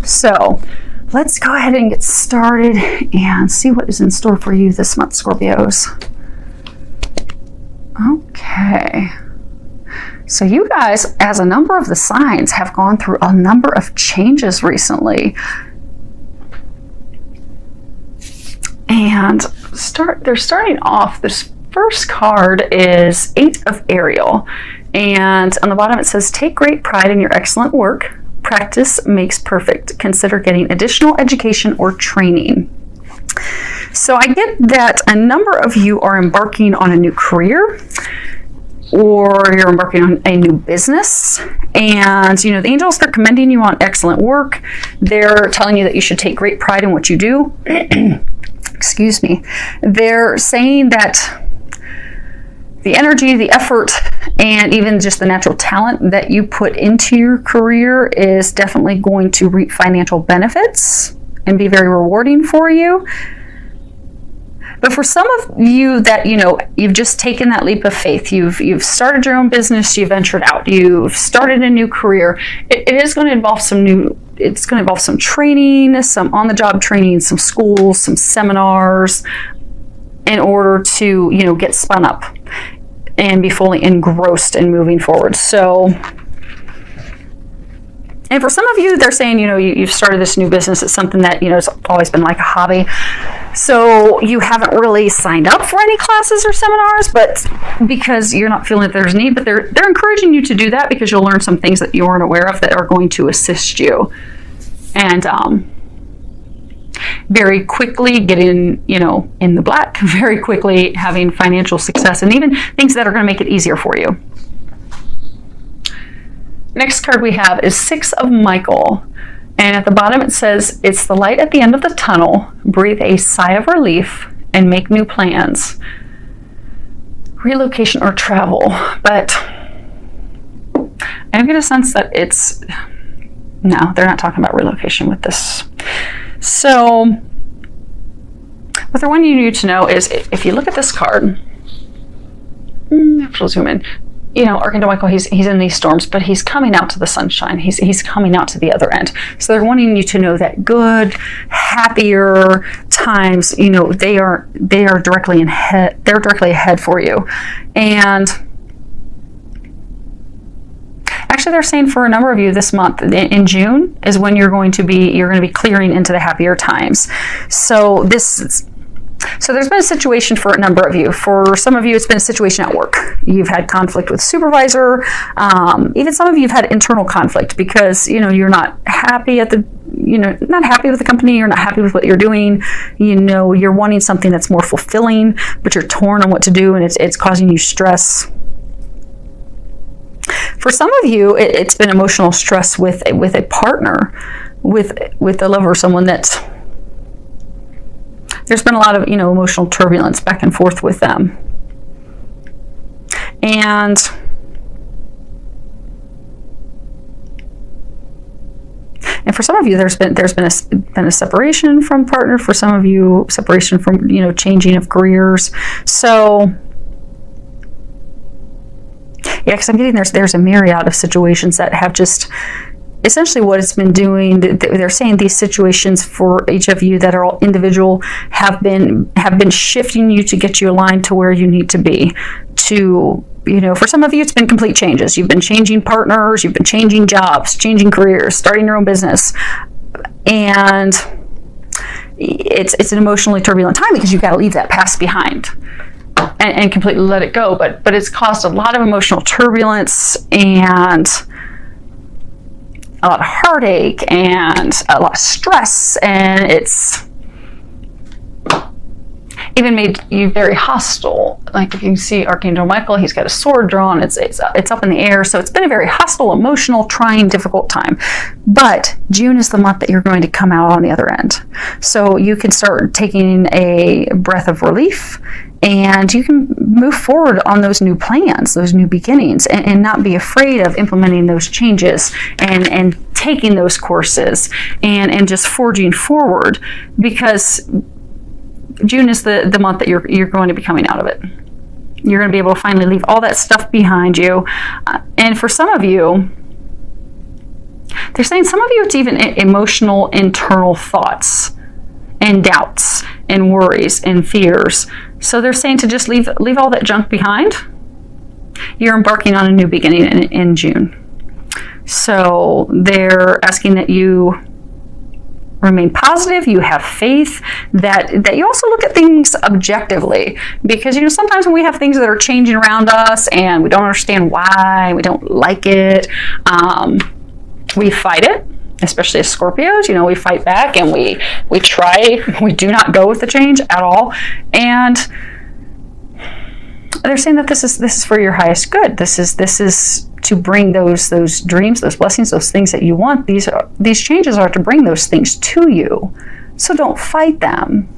So let's go ahead and get started and see what is in store for you this month, Scorpios. Okay. So you guys, as a number of the signs, have gone through a number of changes recently. And they're starting off, this first card is 8 of Ariel. And on the bottom it says, take great pride in your excellent work. Practice makes perfect. Consider getting additional education or training. So I get that a number of you are embarking on a new career, or you're embarking on a new business. And, you know, the angels, they're commending you on excellent work. They're telling you that you should take great pride in what you do. Excuse me. They're saying that the energy, the effort, and even just the natural talent that you put into your career is definitely going to reap financial benefits and be very rewarding for you. But for some of you that, you know, you've just taken that leap of faith, you've started your own business, you've ventured out, you've started a new career, it is going to involve some training, some on-the-job training, some schools, some seminars, in order to, you know, get spun up and be fully engrossed in moving forward. So, and for some of you, they're saying, you know, you've started this new business. It's something that, you know, it's always been like a hobby. So you haven't really signed up for any classes or seminars, but because you're not feeling that there's need, but they're encouraging you to do that because you'll learn some things that you weren't aware of that are going to assist you. And very quickly getting, you know, in the black, very quickly having financial success, and even things that are going to make it easier for you. Next card we have is 6 of Michael. And at the bottom it says, it's the light at the end of the tunnel. Breathe a sigh of relief and make new plans. Relocation or travel. But I get a sense that it's... No, they're not talking about relocation with this. So what they're wanting you to know is, if you look at this card, I'll zoom in. You know, Archangel Michael, he's in these storms, but he's coming out to the sunshine. He's coming out to the other end. So they're wanting you to know that good, happier times, you know, they are directly ahead. They're directly ahead for you. And actually, they're saying for a number of you this month, in June, is when you're going to be clearing into the happier times. So there's been a situation for a number of you. For some of you, it's been a situation at work. You've had conflict with supervisor. Even some of you have had internal conflict because, you know, you're not happy with the company. You're not happy with what you're doing. You know, you're wanting something that's more fulfilling, but you're torn on what to do, and it's causing you stress. For some of you, it's been emotional stress with a partner, with a lover, someone that's... There's been a lot of, you know, emotional turbulence back and forth with them. And for some of you, there's been a separation from partner. For some of you, separation from, you know, changing of careers. So yeah, because I'm getting there's a myriad of situations that have just... Essentially what it's been doing, they're saying these situations for each of you that are all individual have been shifting you to get you aligned to where you need to be. To, you know, for some of you, it's been complete changes. You've been changing partners, you've been changing jobs, changing careers, starting your own business. And it's an emotionally turbulent time because you've got to leave that past behind and completely let it go. But it's caused a lot of emotional turbulence and a lot of heartache and a lot of stress, and it's even made you very hostile. Like if you can see Archangel Michael, he's got a sword drawn, it's up in the air, so it's been a very hostile, emotional, trying, difficult time. But June is the month that you're going to come out on the other end. So you can start taking a breath of relief, and you can move forward on those new plans, those new beginnings, and not be afraid of implementing those changes and taking those courses and just forging forward, because June is the month that you're going to be coming out of it. You're going to be able to finally leave all that stuff behind you. And for some of you, They're saying some of you, it's even emotional internal thoughts and doubts and worries and fears. So they're saying to just leave all that junk behind. You're embarking on a new beginning in June. So they're asking that you remain positive, you have faith, that you also look at things objectively, because sometimes when we have things that are changing around us and we don't understand why, we don't like it, we fight it, especially as Scorpios. We fight back and we do not go with the change at all. And they're saying that this is for your highest good. This is to bring those dreams, those blessings, those things that you want. These changes are to bring those things to you. So don't fight them.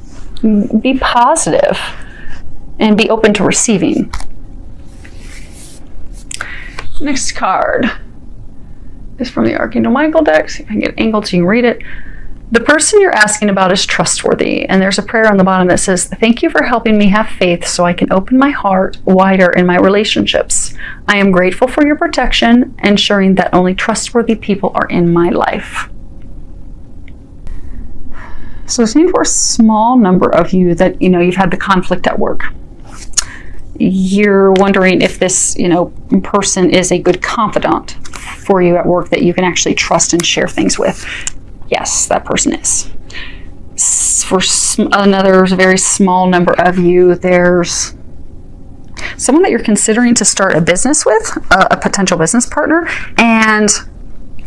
Be positive and be open to receiving. Next card is from the Archangel Michael deck. See if I can get it angled so you can read it. The person you're asking about is trustworthy, and there's a prayer on the bottom that says, "Thank you for helping me have faith so I can open my heart wider in my relationships. I am grateful for your protection, ensuring that only trustworthy people are in my life." So it's for a small number of you that, you've had the conflict at work. You're wondering if this, person is a good confidant for you at work that you can actually trust and share things with. Yes, that person is. For another very small number of you, there's someone that you're considering to start a business with, a potential business partner, and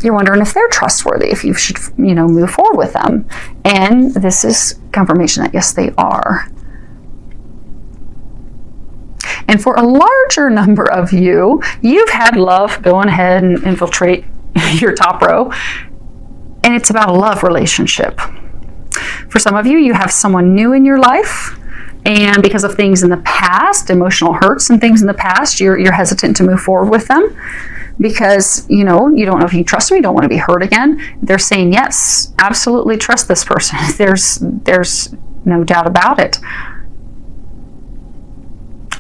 you're wondering if they're trustworthy, if you should, move forward with them. And this is confirmation that yes, they are. And for a larger number of you, you've had love go on ahead and infiltrate your top row. And it's about a love relationship. For some of you, you have someone new in your life, and because of things in the past, emotional hurts and things in the past, you're hesitant to move forward with them because, you don't know if you trust them, you don't want to be hurt again. They're saying, yes, absolutely trust this person. There's no doubt about it.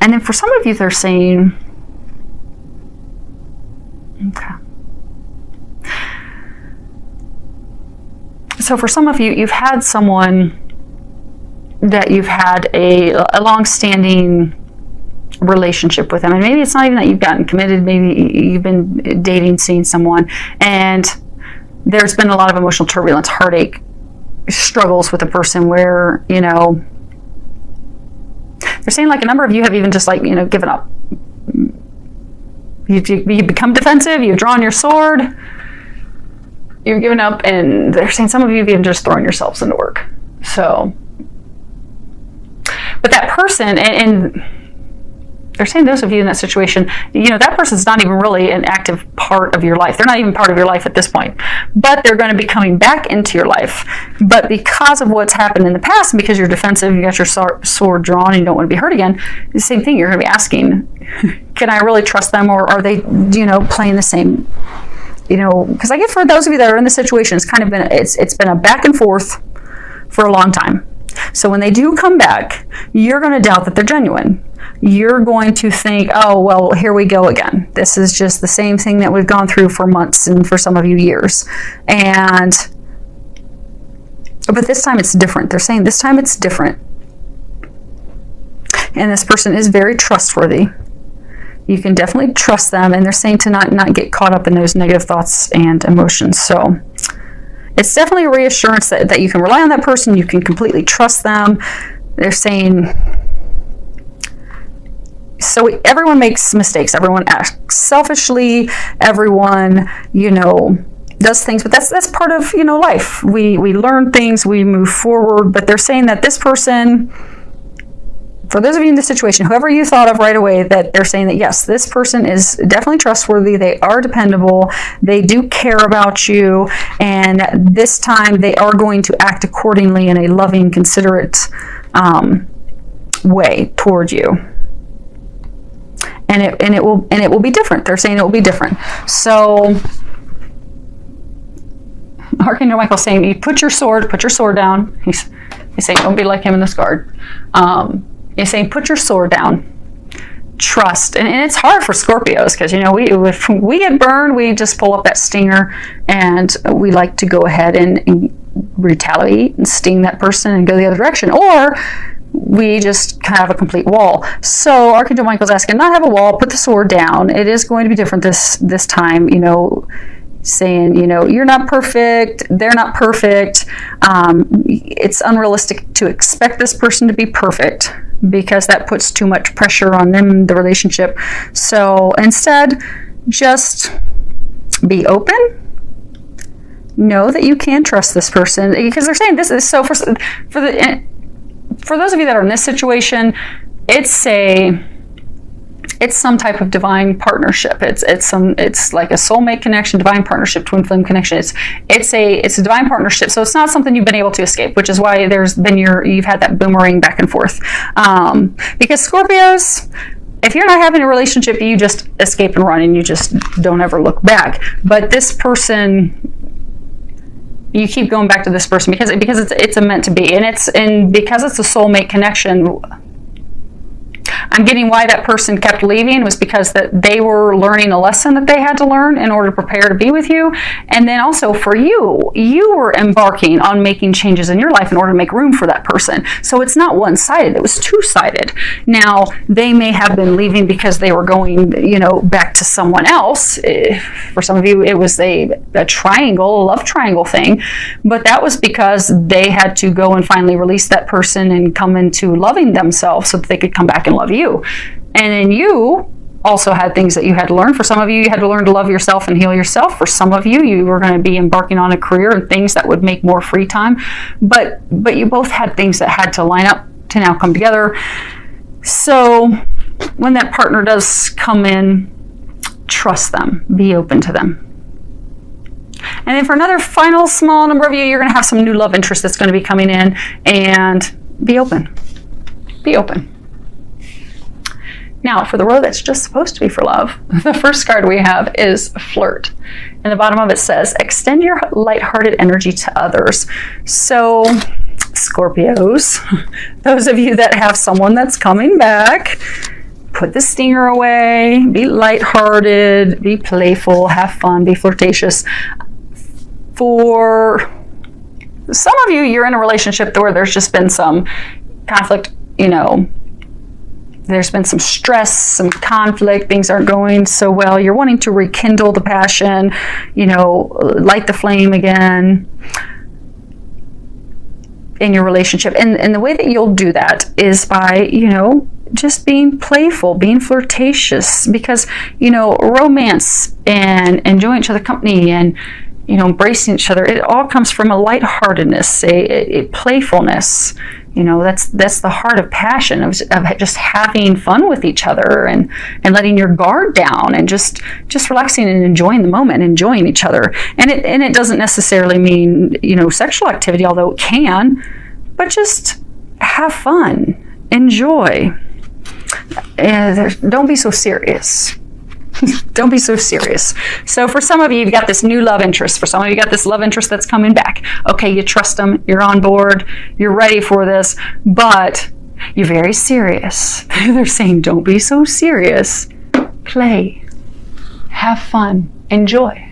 And then for some of you, they're saying, okay. So for some of you, you've had someone that you've had a long-standing relationship with them. And maybe it's not even that you've gotten committed. Maybe you've been dating, seeing someone, and there's been a lot of emotional turbulence, heartache, struggles with a person where, they're saying like a number of you have even just given up. You become defensive, you've drawn your sword, you've given up, and they're saying some of you have even just thrown yourselves into work. So, but that person, and they're saying those of you in that situation, that person's not even really an active part of your life. They're not even part of your life at this point, but they're going to be coming back into your life. But because of what's happened in the past, and because you're defensive, you got your sword drawn, and you don't want to be hurt again, the same thing, you're going to be asking, can I really trust them, or are they, playing the same? Because I get for those of you that are in the situation, it's been a back and forth for a long time. So when they do come back, you're going to doubt that they're genuine. You're going to think, oh, well, here we go again. This is just the same thing that we've gone through for months and for some of you years. But this time it's different. They're saying this time it's different. And this person is very trustworthy. You can definitely trust them, and they're saying to not get caught up in those negative thoughts and emotions. So it's definitely a reassurance that you can rely on that person, you can completely trust them. They're saying, so everyone makes mistakes, everyone acts selfishly, everyone, does things, but that's part of, life. We learn things, we move forward, but they're saying that this person, for those of you in this situation, whoever you thought of right away, that they're saying that yes, this person is definitely trustworthy, they are dependable, they do care about you, and this time they are going to act accordingly in a loving, considerate way toward you. And it will be different. They're saying it will be different. So Archangel Michael's saying, you put your sword down. He's saying, don't be like him in this card. He's saying, put your sword down. trust. And it's hard for Scorpios because, if we get burned, we just pull up that stinger and we like to go ahead and retaliate and sting that person and go the other direction. Or we just kind of have a complete wall. So Archangel Michael's asking, not have a wall, put the sword down. It is going to be different this time, saying, you're not perfect, they're not perfect. It's unrealistic to expect this person to be perfect because that puts too much pressure on them, the relationship. So instead, just be open. Know that you can trust this person, because they're saying this is so for those of you that are in this situation, it's some type of divine partnership. It's like a soulmate connection, divine partnership, twin flame connection. It's a divine partnership. So it's not something you've been able to escape, which is why you've had that boomerang back and forth. Because Scorpios, if you're not having a relationship, you just escape and run and you just don't ever look back. But this person, you keep going back to this person because it's a meant to be, and because it's a soulmate connection. I'm getting why that person kept leaving was because that they were learning a lesson that they had to learn in order to prepare to be with you. And then also for you were embarking on making changes in your life in order to make room for that person. So it's not one-sided, it was two-sided. Now, they may have been leaving because they were going, back to someone else. For some of you, it was a triangle, a love triangle thing. But that was because they had to go and finally release that person and come into loving themselves so that they could come back and love you. And then you also had things that you had to learn. For some of you had to learn to love yourself and heal yourself. For some of you were going to be embarking on a career and things that would make more free time. But you both had things that had to line up to now come together. So when that partner does come in, trust them, be open to them. And then for another final small number of you, you're going to have some new love interest that's going to be coming in, and be open. Be open. Now, for the row that's just supposed to be for love, the first card we have is flirt. And the bottom of it says, extend your lighthearted energy to others. So, Scorpios, those of you that have someone that's coming back, put the stinger away, be lighthearted, be playful, have fun, be flirtatious. For some of you, you're in a relationship where there's just been some conflict, there's been some stress, some conflict, things aren't going so well. You're wanting to rekindle the passion, light the flame again in your relationship. And the way that you'll do that is by, just being playful, being flirtatious, because, romance and enjoying each other's company and, embracing each other, it all comes from a lightheartedness, a playfulness. That's the heart of passion, of just having fun with each other and letting your guard down and just relaxing and enjoying the moment, enjoying each other. And it doesn't necessarily mean, sexual activity, although it can, but just have fun, enjoy. Don't be so serious. Don't be so serious. So for some of you, you've got this new love interest. For some of you, you got this love interest that's coming back. Okay, you trust them. You're on board. You're ready for this. But you're very serious. They're saying, don't be so serious. Play. Have fun. Enjoy.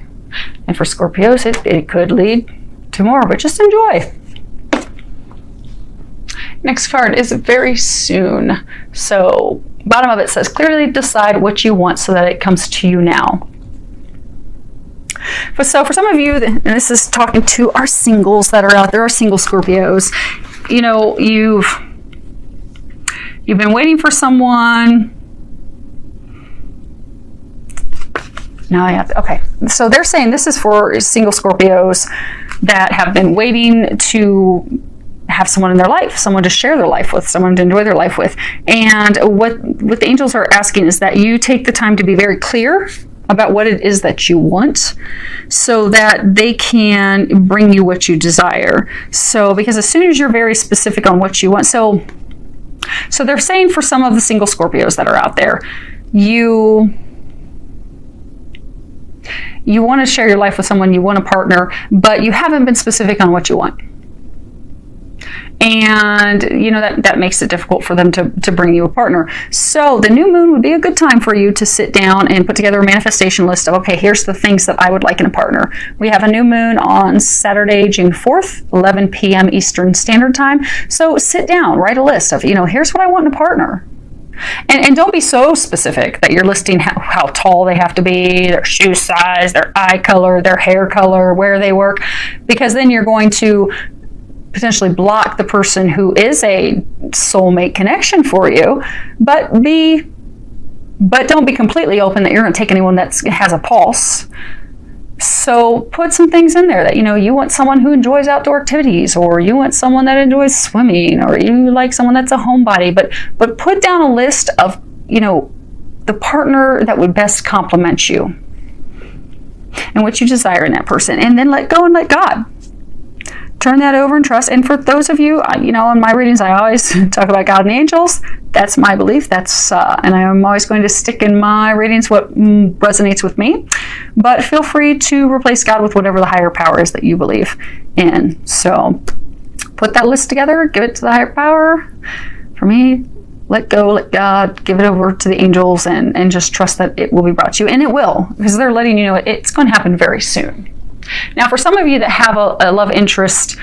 And for Scorpios, it could lead to more, but just enjoy. Next card is very soon. So bottom of it says, clearly decide what you want so that it comes to you now. So for some of you, and this is talking to our singles that are out there, our single Scorpios, you've been waiting for someone. Okay. So they're saying this is for single Scorpios that have been waiting to have someone in their life, someone to share their life with, someone to enjoy their life with. And what the angels are asking is that you take the time to be very clear about what it is that you want so that they can bring you what you desire. So, because as soon as you're very specific on what you want, so they're saying for some of the single Scorpios that are out there, you want to share your life with someone, you want a partner, but you haven't been specific on what you want. And, you know, that makes it difficult for them to bring you a partner. So the new moon would be a good time for you to sit down and put together a manifestation list of, okay, here's the things that I would like in a partner. We have a new moon on Saturday, June 4th, 11 p.m. Eastern Standard Time. So sit down, write a list of, you know, here's what I want in a partner. And don't be so specific that you're listing how tall they have to be, their shoe size, their eye color, their hair color, where they work, because then you're going to potentially block the person who is a soulmate connection for you. But don't be completely open that you're going to take anyone that has a pulse. So put some things in there that, you know, you want someone who enjoys outdoor activities, or you want someone that enjoys swimming, or you like someone that's a homebody. But put down a list of, you know, the partner that would best complement you and what you desire in that person. And then let go and let God. Turn that over and trust. And for those of you, you know, in my readings, I always talk about God and angels. That's my belief. That's and I'm always going to stick in my readings what resonates with me. But feel free to replace God with whatever the higher power is that you believe in. So put that list together, give it to the higher power. For me, let go, let God, give it over to the angels, and just trust that it will be brought to you. And it will, because they're letting you know it's going to happen very soon. Now, for some of you that have a love interest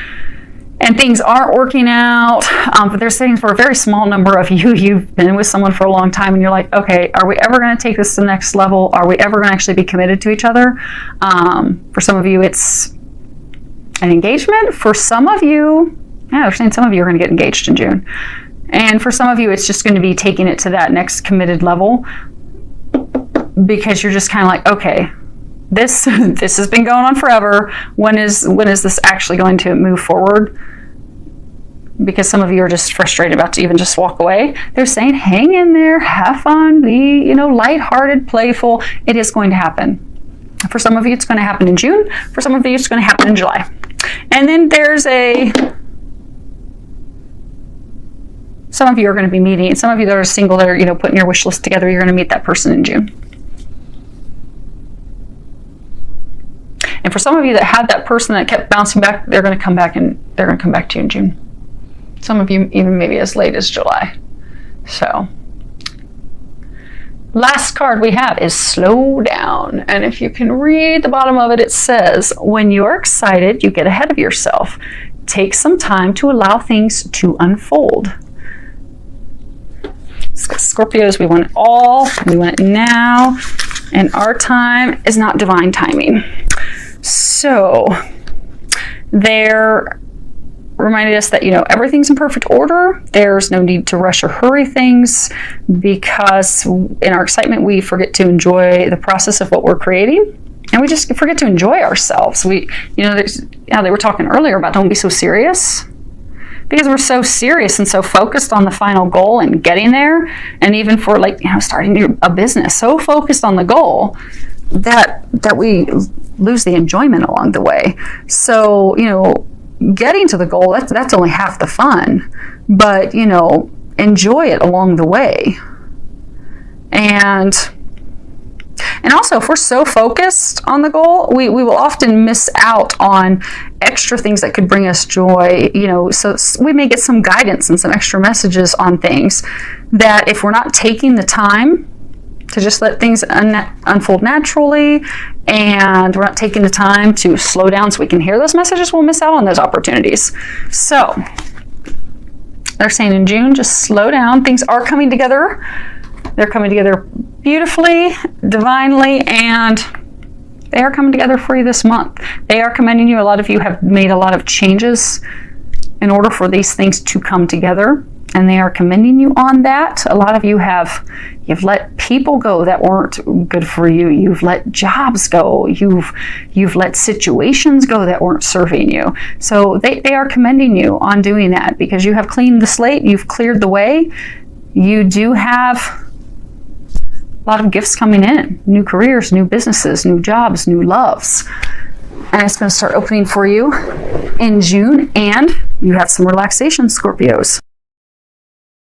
and things aren't working out, but there's things for a very small number of you, you've been with someone for a long time and you're like, okay, are we ever going to take this to the next level? Are we ever going to actually be committed to each other? For some of you, it's an engagement. For some of you, they're saying some of you are going to get engaged in June. And for some of you, it's just going to be taking it to that next committed level, because you're just kind of like, okay, this has been going on forever. When is this actually going to move forward? Because some of you are just frustrated about to even just walk away. They're saying, hang in there, have fun, be, you know, lighthearted, playful. It is going to happen. For some of you, it's going to happen in June. For some of you, it's going to happen in July. And then some of you are going to be meeting. Some of you that are single, that are, you know, putting your wish list together, you're going to meet that person in June. And for some of you that had that person that kept bouncing back, they're going to come back, and they're going to come back to you in June. Some of you even maybe as late as July. So, last card we have is slow down. And if you can read the bottom of it, it says, when you're excited, you get ahead of yourself. Take some time to allow things to unfold. Scorpios, we want it all. We want it now. And our time is not divine timing. So they're reminded us that, you know, everything's in perfect order. There's no need to rush or hurry things, because in our excitement, we forget to enjoy the process of what we're creating. And we just forget to enjoy ourselves. We, you know, they were talking earlier about don't be so serious. Because we're so serious and so focused on the final goal and getting there, and even for, like, you know, starting a business, so focused on the goal that we lose the enjoyment along the way. So, you know, getting to the goal, that's only half the fun, but, you know, enjoy it along the way. And also, if we're so focused on the goal, we will often miss out on extra things that could bring us joy, you know, so we may get some guidance and some extra messages on things that, if we're not taking the time to just let things unfold naturally, and we're not taking the time to slow down so we can hear those messages, we'll miss out on those opportunities. So they're saying in June, just slow down. Things are coming together. They're coming together beautifully, divinely, and they are coming together for you this month. They are commending you. A lot of you have made a lot of changes in order for these things to come together, and they are commending you on that. A lot of you you've let people go that weren't good for you. You've let jobs go. You've let situations go that weren't serving you. So they are commending you on doing that, because you have cleaned the slate. You've cleared the way. You do have a lot of gifts coming in, new careers, new businesses, new jobs, new loves. And it's going to start opening for you in June, and you have some relaxation, Scorpios.